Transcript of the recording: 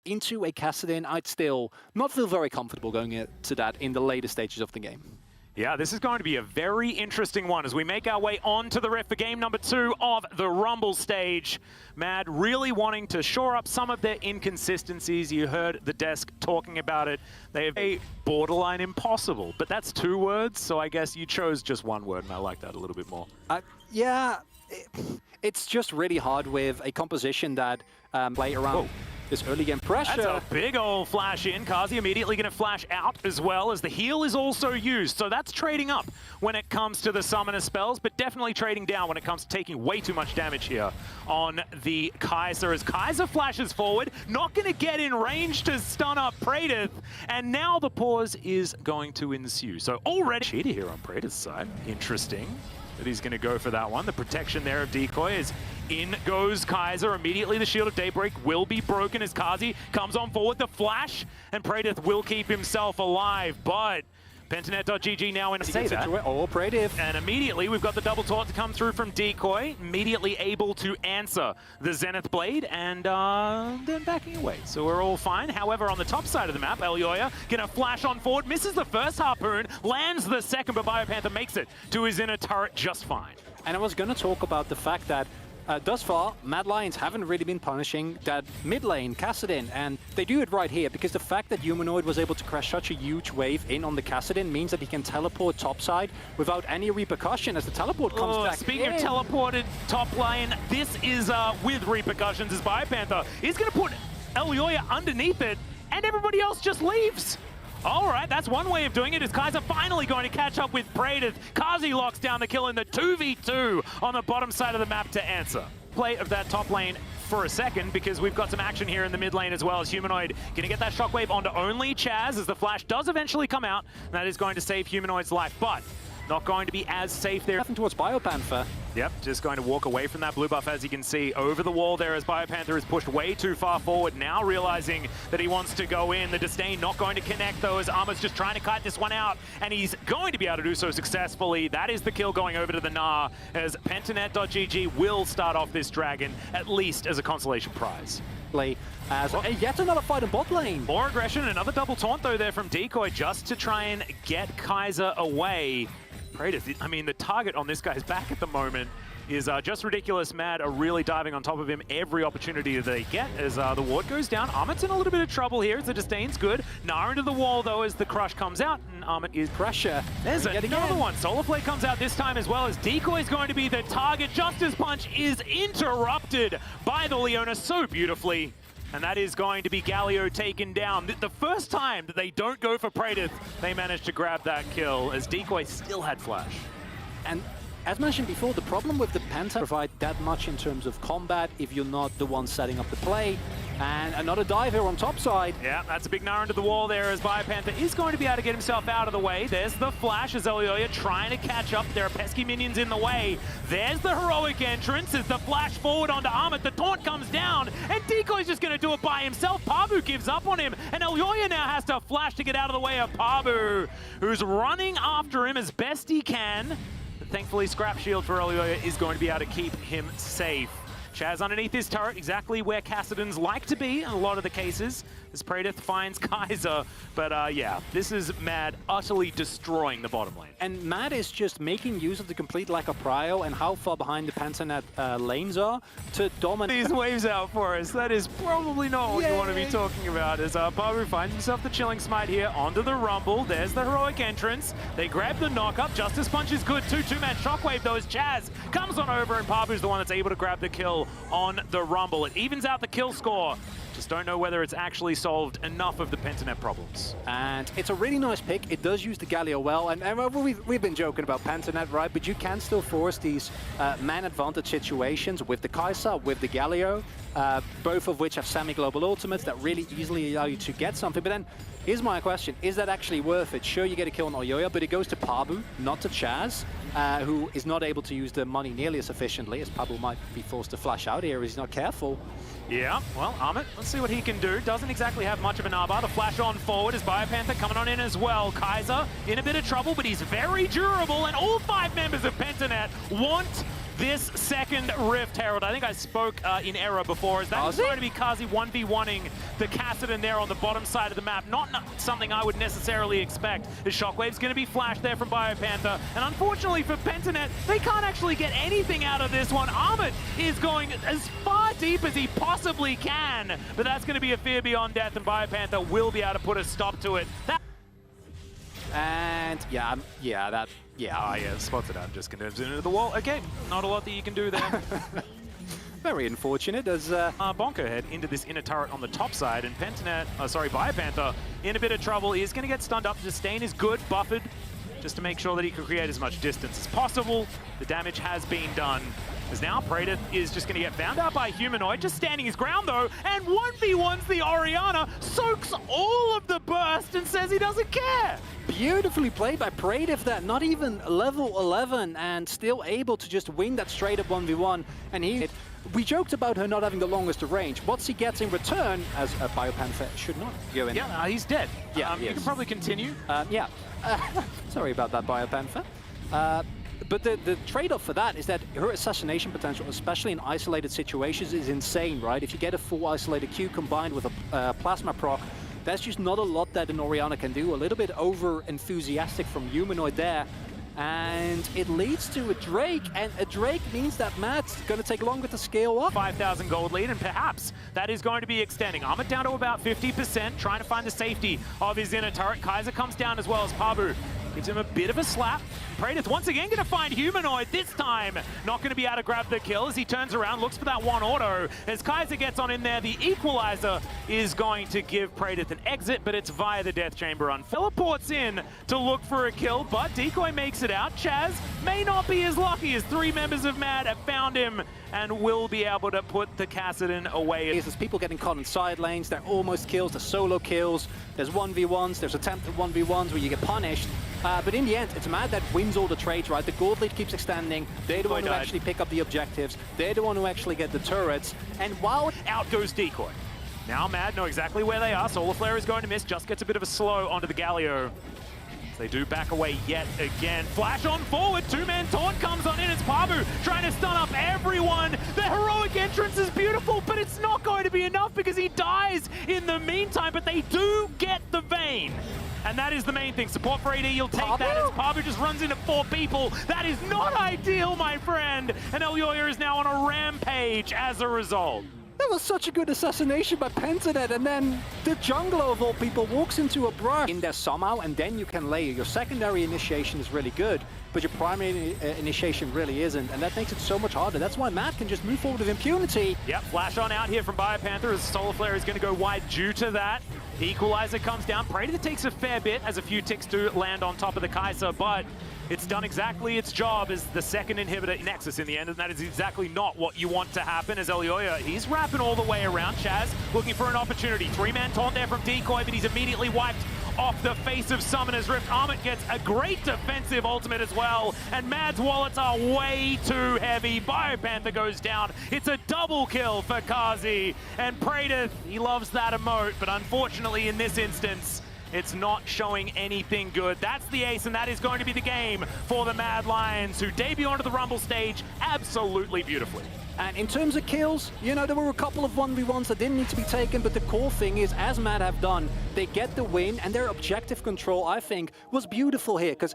into a Kassadin, I'd still not feel very comfortable going to that in the later stages of the game. Yeah, this is going to be a very interesting one as we make our way on to the Rift for game number 2 of the Rumble stage. Mad really wanting to shore up some of their inconsistencies. You heard the desk talking about it. They have a borderline impossible, but that's 2 words, so I guess you chose just 1 word, and I like that a little bit more. Yeah, it's just really hard with a composition that play around this early game pressure. That's a big old flash in. Kazi immediately going to flash out as well as the heal is also used. So that's trading up when it comes to the summoner spells, but definitely trading down when it comes to taking way too much damage here on the Kaiser. As Kaiser flashes forward, not going to get in range to stun up Praedyth, and now the pause is going to ensue. So already cheater here on Praedyth's side. Interesting that he's going to go for that one. The protection there of Decoy is in goes Kaiser. Immediately the Shield of Daybreak will be broken as Kazi comes on forward. The flash, and Praedyth will keep himself alive, but Pentanet.gg now in a say that. Oh, Praedyth. And immediately we've got the double taunt to come through from Decoy, immediately able to answer the Zenith Blade, and then backing away. So we're all fine. However, on the top side of the map, Elyoya gonna flash on forward, misses the first harpoon, lands the second, but Biopanther makes it to his inner turret just fine. And I was gonna talk about the fact that thus far, Mad Lions haven't really been punishing that mid lane, Kassadin, and they do it right here because the fact that Humanoid was able to crash such a huge wave in on the Kassadin means that he can teleport topside without any repercussion as the teleport comes back Speaking in. of teleported top lane, this is with repercussions as Biopanther is going to put Elyoya underneath it, and everybody else just leaves. All right, that's one way of doing it. Is Kaiser finally going to catch up with Praedyth? Kazi locks down the kill in the 2v2 on the bottom side of the map to answer. Play of that top lane for a second because we've got some action here in the mid lane as well as Humanoid going to get that shockwave onto only Chaz as the flash does eventually come out. And that is going to save Humanoid's life, but not going to be as safe there. Nothing towards Biopanther. Yep, just going to walk away from that blue buff, as you can see, over the wall there as Biopanther is pushed way too far forward, now realizing that he wants to go in. The Disdain not going to connect, though, as Armor's just trying to cut this one out, and he's going to be able to do so successfully. That is the kill going over to the Gnar, as Pentanet.gg will start off this Dragon, at least as a consolation prize. As yet another fight in bot lane. More aggression, another double taunt, though, there from Decoy, just to try and get Kaiser away. Praedyth, I mean, the target on this guy's back at the moment is just ridiculous. Mad are really diving on top of him every opportunity that they get as the ward goes down. Armit's in a little bit of trouble here as the Disdain's good. Gnar into the wall, though, as the crush comes out, and Armit is pressure. There's another one. Solarflare comes out this time as well as Decoy is going to be the target. Justice Punch is interrupted by the Leona so beautifully. And that is going to be Galio taken down. The first time that they don't go for Praedyth, they managed to grab that kill as Decoy still had flash. And as mentioned before, the problem with the Penta provide that much in terms of combat if you're not the one setting up the play. And another dive here on top side. Yeah, that's a big Gnar into the wall there as Biopanther is going to be able to get himself out of the way. There's the flash as Elyoya trying to catch up. There are pesky minions in the way. There's the heroic entrance as the flash forward onto Armit. The taunt comes down, and Decoy's just going to do it by himself. Pabu gives up on him, and Elyoya now has to flash to get out of the way of Pabu, who's running after him as best he can. But thankfully, Scrap Shield for Elyoya is going to be able to keep him safe. Chaz underneath his turret, exactly where Kassadins like to be in a lot of the cases, as Praedyth finds Kaiser. But yeah, this is Mad utterly destroying the bottom lane. And Mad is just making use of the complete lack of prio and how far behind the Pentanet lanes are to dominate. These waves out for us. That is probably not what you want to be talking about. As Pabu finds himself the Chilling Smite here onto the Rumble. There's the heroic entrance. They grab the knock-up. Justice Punch is good too. Two-man shockwave though as Chaz comes on over, and Pabu's the one that's able to grab the kill on the Rumble. It evens out the kill score. Just don't know whether it's actually solved enough of the Pentanet problems. And it's a really nice pick. It does use the Galio well. And we've been joking about Pentanet, right? But you can still force these man advantage situations with the Kaiser, with the Galio, both of which have semi-global ultimates that really easily allow you to get something. But then, here's my question. Is that actually worth it? Sure, you get a kill on Elyoya, but it goes to Pabu, not to Chaz, who is not able to use the money nearly as efficiently, as Pabu might be forced to flash out here if he's not careful. Yeah, well, Armit, let's see what he can do. Doesn't exactly have much of an armor. The flash on forward is Biopanther coming on in as well. Kaiser in a bit of trouble, but he's very durable, and all 5 members of Pentanet want This second Rift Herald, I think I spoke in error before, is that it's going to be Kazi 1v1ing the Kassadin there on the bottom side of the map. Not something I would necessarily expect. The Shockwave's going to be flashed there from BioPanther, and unfortunately for Pentanet, they can't actually get anything out of this one. Armit is going as far deep as he possibly can, but that's going to be a fear beyond death, and BioPanther will be able to put a stop to it. And spotted out, just gonna zoom into the wall. Okay, not a lot that you can do there. very unfortunate as Bonker head into this inner turret on the top side, and BioPanther in a bit of trouble. He is gonna get stunned up. Disdain is good, buffered, just to make sure that he can create as much distance as possible. The damage has been done. As now Praedyth is just going to get found out by Humanoid, just standing his ground though, and 1v1s the Orianna, soaks all of the burst and says he doesn't care. Beautifully played by Praedyth, that not even level 11 and still able to just win that straight up 1v1. And we joked about her not having the longest range. What he gets in return, as a BioPanther should not go in. Yeah, he's dead. Yeah, you can probably continue. Yeah. Sorry about that, BioPanther. But the trade-off for that is that her assassination potential, especially in isolated situations, is insane, right? If you get a full isolated Q combined with a plasma proc, that's just not a lot that an Orianna can do. A little bit over-enthusiastic from Humanoid there. And it leads to a Drake, and a Drake means that Matt's going to take longer to scale up. 5,000 gold lead, and perhaps that is going to be extending. Armit down to about 50%, trying to find the safety of his inner turret. Kaiser comes down as well as Pabu. Gives him a bit of a slap. Praedyth once again going to find Humanoid, this time not going to be able to grab the kill as he turns around, looks for that one auto. As Kaiser gets on in there, the equalizer is going to give Praedyth an exit, but it's via the Death Chamber. Teleports in to look for a kill, but Decoy makes it out. Chaz may not be as lucky as 3 members of MAD have found him and will be able to put the Kassadin away. There's people getting caught in side lanes, they're almost kills, they're solo kills, there's 1v1s, there's attempted 1v1s where you get punished. But in the end, it's MAD that wins all the trades, right? The gold lead keeps extending. They're the one who actually pick up the objectives. They're the one who actually get the turrets. And while out goes Decoy. Now MAD know exactly where they are. Solar Flare is going to miss. Just gets a bit of a slow onto the Galio. They do back away yet again. Flash on forward. 2-man taunt comes on in. It's Pabu trying to stun up everyone. The heroic entrance is beautiful, but it's not going to be enough because he dies in the meantime. But they do get the Vayne. And that is the main thing. Support for AD, you'll take that as Pabu just runs into 4 people. That is not ideal, my friend. And Elyoya is now on a rampage as a result. That was such a good assassination by Pentanet, and then the jungler of all people walks into a brush in there somehow, and then you can layer. Your secondary initiation is really good, but your primary initiation really isn't, and that makes it so much harder. That's why Matt can just move forward with impunity. Yep, flash on out here from BioPanther as Solar Flare is going to go wide due to that. Equalizer comes down. Praedyth takes a fair bit as a few ticks do land on top of the Kaiser, but it's done exactly its job as the second inhibitor Nexus in the end, and that is exactly not what you want to happen as Elyoya, he's wrapping all the way around. Chaz looking for an opportunity. 3-man taunt there from Decoy, but he's immediately wiped off the face of Summoner's Rift. Armit gets a great defensive ultimate as well, and Mad's wallets are way too heavy. BioPanther goes down. It's a double kill for Kazi, and Praedyth, he loves that emote, but unfortunately in this instance, it's not showing anything good. That's the ace, and that is going to be the game for the Mad Lions, who debut onto the Rumble stage absolutely beautifully. And in terms of kills, you know, there were a couple of 1v1s that didn't need to be taken, but the core thing is, as Mad have done, they get the win, and their objective control, I think, was beautiful here, because